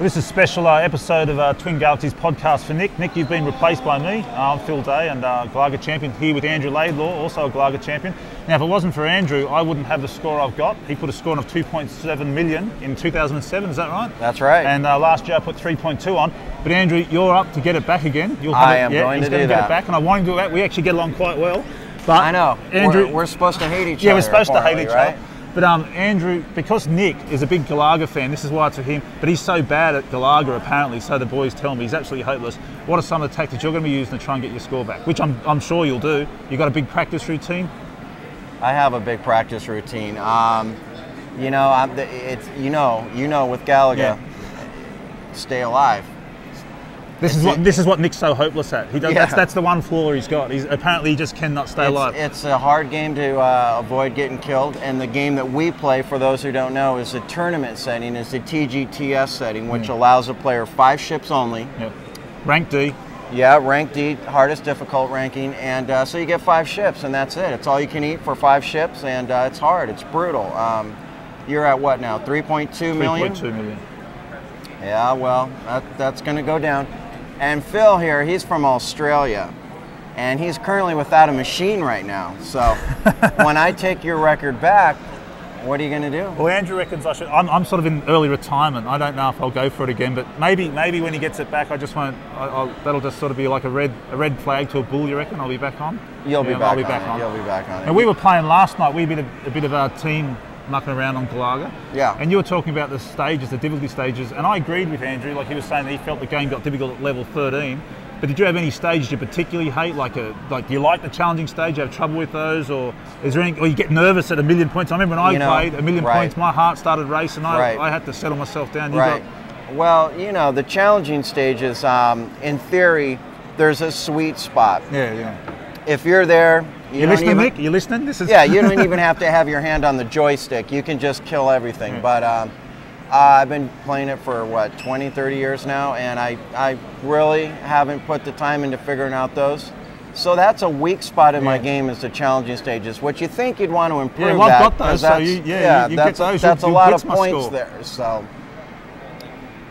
This is a special episode of Twin Galaxies Podcast for Nick. Nick, you've been replaced by me. I'm Phil Day and Galaga champion here with Andrew Laidlaw, also a Galaga champion. Now, if it wasn't for Andrew, I wouldn't have the score I've got. He put a score of 2.7 million in 2007, is that right? That's right. And last year I put 3.2 on. But Andrew, you're up to get it back again. I am going to do that. Get it back, and I want him to do that. We actually get along quite well. But I know. Andrew, we're supposed to hate each other. Yeah, we're supposed to hate each right? other. But Andrew, because Nick is a big Galaga fan, this is why it's for him, but he's so bad at Galaga apparently, so the boys tell me, he's absolutely hopeless. What are some of the tactics you're going to be using to try and get your score back? Which I'm sure you'll do. You've got a big practice routine? I have a big practice routine. You know, with Galaga, stay alive. This is what Nick's so hopeless at. He does. Yeah. That's the one flaw he's got. Apparently he just cannot stay alive. It's a hard game to avoid getting killed, and the game that we play, for those who don't know, is the tournament setting, is the TGTS setting, which allows a player 5 ships only. Yep. Rank D. Yeah, rank D, hardest difficult ranking, and so you get 5 ships, and that's it. It's all you can eat for 5 ships, and it's hard. It's brutal. You're at what now? 3.2 million. 3.2 million. Yeah, well, that's going to go down. And Phil here, he's from Australia, and he's currently without a machine right now. So when I take your record back, what are you going to do? Well, Andrew reckons I should. I'm sort of in early retirement. I don't know if I'll go for it again, but maybe when he gets it back, I just won't. That'll just sort of be like a red flag to a bull. You reckon I'll be back on? You'll be back on. You'll be back on. And we were playing last night. We did a bit of our team mucking around on Galaga. Yeah. And you were talking about the stages, the difficulty stages, and I agreed with Andrew. Like he was saying that he felt the game got difficult at level 13. But did you have any stages you particularly hate? Like do you like the challenging stage? You have trouble with those, or is there any? Or you get nervous at 1 million points? I remember when I played 1 million points, my heart started racing. I had to settle myself down. Well, the challenging stages, in theory, there's a sweet spot. Yeah. If you're there. You listening, Nick? You listening? Yeah, you don't even have to have your hand on the joystick. You can just kill everything. Yeah. But I've been playing it for, 20, 30 years now, and I really haven't put the time into figuring out those. So that's a weak spot in my game, is the challenging stages, which you think you'd want to improve. Yeah, well, I've got those, so you get those. That's a lot of points there. So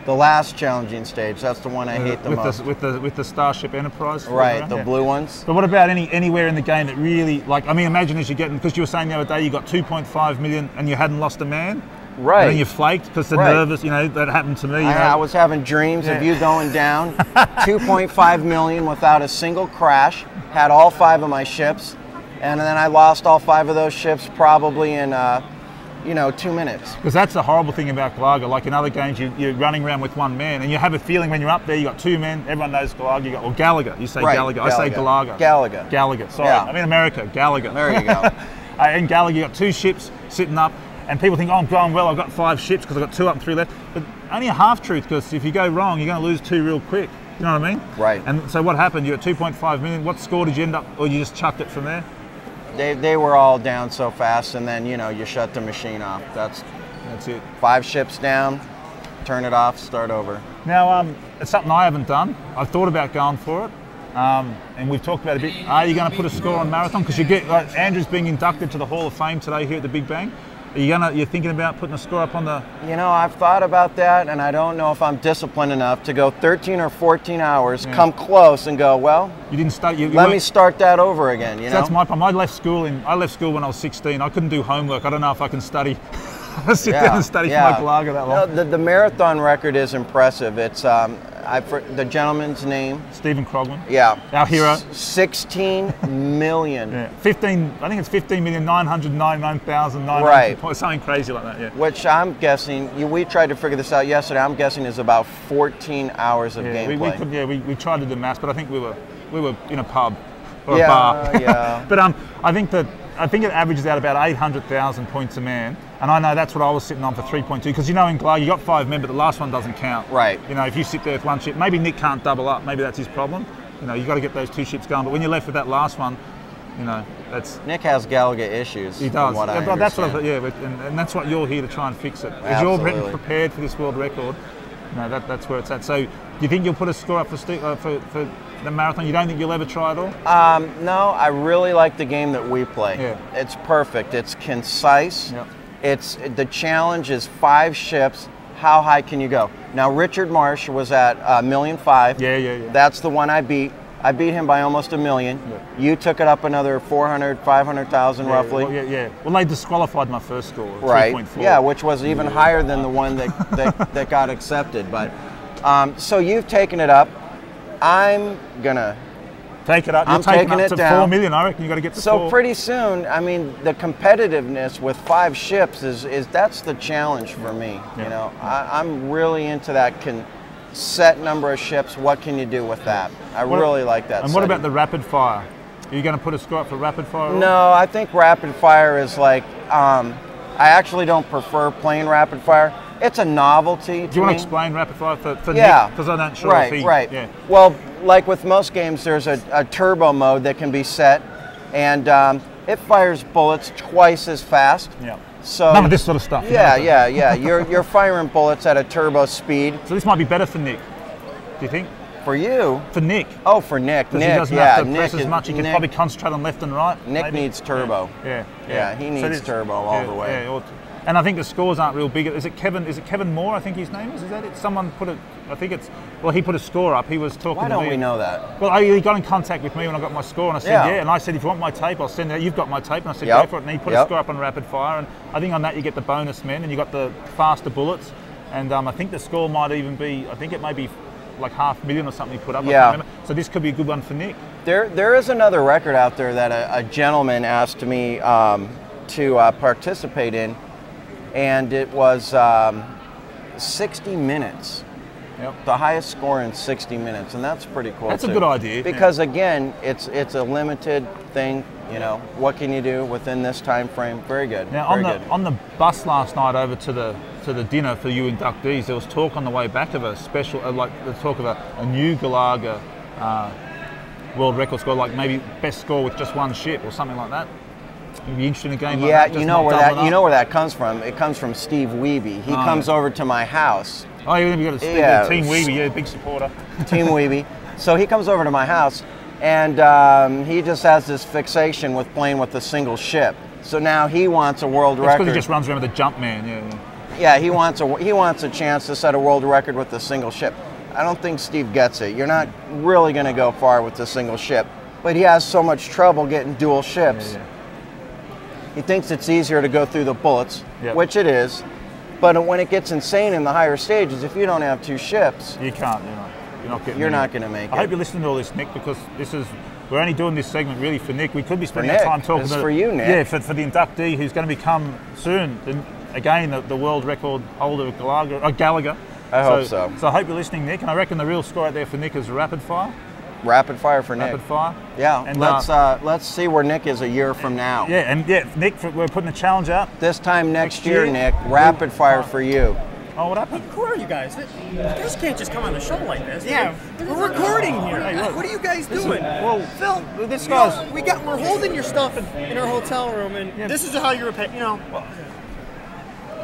the last challenging stage, that's the one I hate the most. With the Starship Enterprise? Right, the blue ones. But what about anywhere in the game that really, imagine as you're getting, because you were saying the other day you got 2.5 million and you hadn't lost a man? Right. And then you flaked because they're nervous, that happened to me. I was having dreams of you going down, 2.5 million without a single crash, had all 5 of my ships, and then I lost all 5 of those ships probably in 2 minutes. Because that's the horrible thing about Galaga. Like in other games, you're running around with 1 man, and you have a feeling when you're up there, you got 2 men. Everyone knows Galaga. Or Galaga. You say Galaga. I say Galaga. Galaga. Sorry, I'm in America. Galaga. There you go. In Galaga, you got 2 ships sitting up, and people think, I'm going well. I've got 5 ships because I've got 2 up and 3 left. But only a half truth, because if you go wrong, you're going to lose 2 real quick. You know what I mean? Right. And so what happened? You got 2.5 million. What score did you end up, or you just chucked it from there? They were all down so fast, and then you shut the machine off. That's it. 5 ships down, turn it off, start over. Now it's something I haven't done. I've thought about going for it, and we've talked about it a bit. Are you going to put a score on marathon? Because Andrew's being inducted to the Hall of Fame today here at the Big Bang. You're thinking about putting a score up on the... I've thought about that, and I don't know if I'm disciplined enough to go 13 or 14 hours, come close, and go, well, you didn't study. Let me start that over again. That's my problem. I left school when I was 16. I couldn't do homework. I don't know if I can study. Sit down and study for my Galaga that long. No, the marathon record is impressive. It's the gentleman's name. Stephen Krogman. Yeah. Our hero. 16 million. I think it's 15,999,900. Right. Something crazy like that, yeah. Which I'm guessing, we tried to figure this out yesterday, I'm guessing is about 14 hours of gameplay. We tried to do maths, but I think we were in a pub or a bar. Yeah. But I think it averages out about 800,000 points a man, and I know that's what I was sitting on for 3.2. Because in Galaga you got 5 men, but the last one doesn't count. Right. If you sit there with 1 ship, maybe Nick can't double up. Maybe that's his problem. You got to get those 2 ships going. But when you're left with that last one, that's... Nick has Galaga issues. He does. That's what and that's what you're here to try and fix it. As you're prepared for this world record, that's where it's at. So, do you think you'll put a score up for the marathon? You don't think you'll ever try it all? No, I really like the game that we play. Yeah. It's perfect. It's concise. Yep. The challenge is 5 ships. How high can you go? Now Richard Marsh was at $1.5 million. Yeah. That's the one I beat. I beat him by almost $1 million. Yeah. You took it up another 400, 500,000 roughly. Well, Well, they disqualified my first score, right? 3.4. Yeah, which was even higher than the one that got accepted. But so you've taken it up. I'm gonna take it up. You're I'm taking taking up it to down. 4 million. I reckon you got to get to 4. So pretty soon, I mean, the competitiveness with 5 ships is that's the challenge for me. Yeah. You know, I'm really into that set number of ships. What can you do with that? I really like that. And what about the rapid fire? Are you going to put a score up for rapid fire? No, I think rapid fire is like. I actually don't prefer plain rapid fire. It's a novelty. Do you want to explain rapid fire for yeah. Nick? Because I don't sure. Right, if he, right. Yeah. Well, like with most games, there's a turbo mode that can be set, and it fires bullets twice as fast. Yeah. So none of this sort of stuff. Yeah. You're firing bullets at a turbo speed. So this might be better for Nick. Do you think? For you? For Nick. Oh, for Nick. Because he doesn't have to press as much. He can probably concentrate on left and right. Nick needs turbo. Yeah. He needs turbo all the way. Yeah. And I think the scores aren't real big. Is it Kevin Moore? I think his name is. Is that it? Someone put it. I think it's. Well, he put a score up. He was talking. Why to me. don't we know that? Well, he got in contact with me when I got my score, and I said, yeah. And I said, if you want my tape, I'll send it. You've got my tape, and I said, go for it. And he put a score up on rapid fire, and I think on that you get the bonus men, and you got the faster bullets, and I think the score might even be. I think it may be like $500,000 or something he put up. I can't remember. So this could be a good one for Nick. There is another record out there that a gentleman asked me to participate in, and it was 60 minutes. Yep. The highest score in 60 minutes, and that's pretty cool. That's a good idea. Because again, it's a limited thing. You know, what can you do within this time frame? Very good. Now on the bus last night over to the dinner for you inductees, there was talk on the way back of a special, like the talk of a new Galaga world record score, like maybe best score with just one ship or something like that. You'd be interested in a game like that. You know where that comes from. It comes from Steve Wiebe. He comes over to my house. Oh, you got Team Wiebe, big supporter. Team Wiebe. So he comes over to my house, and he just has this fixation with playing with a single ship. So now he wants a world record. Because he just runs around with a jump man. Yeah, he wants a chance to set a world record with a single ship. I don't think Steve gets it. You're not really going to go far with a single ship, but he has so much trouble getting dual ships. Yeah. He thinks it's easier to go through the bullets, which it is. But when it gets insane in the higher stages, if you don't have 2 ships, you can't. You're not going to make it. I hope you're listening to all this, Nick, because we're only doing this segment really for Nick. We could be spending our time talking about for you, Nick. Yeah, for the inductee who's going to become soon, again, the world record holder of Galaga. I hope so. So I hope you're listening, Nick, and I reckon the real score out there for Nick is rapid fire. Rapid fire for Nick. Rapid fire. Yeah, and let's see where Nick is a year from now. Yeah, and Nick, we're putting a challenge out. This time next year, Nick, rapid fire for you. Oh, what happened? Who are you guys? You guys can't just come on the show like this. Yeah, we're recording here. Hey, what are you guys doing? Well, Phil, this guy's... we're holding your stuff in our hotel room, and this is how you repay.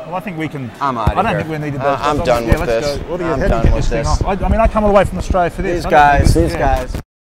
Well, I think we can. I'm out of here. I don't think we needed those. I'm done with this. I'm done with this. I mean, I come all the way from Australia for this. These guys.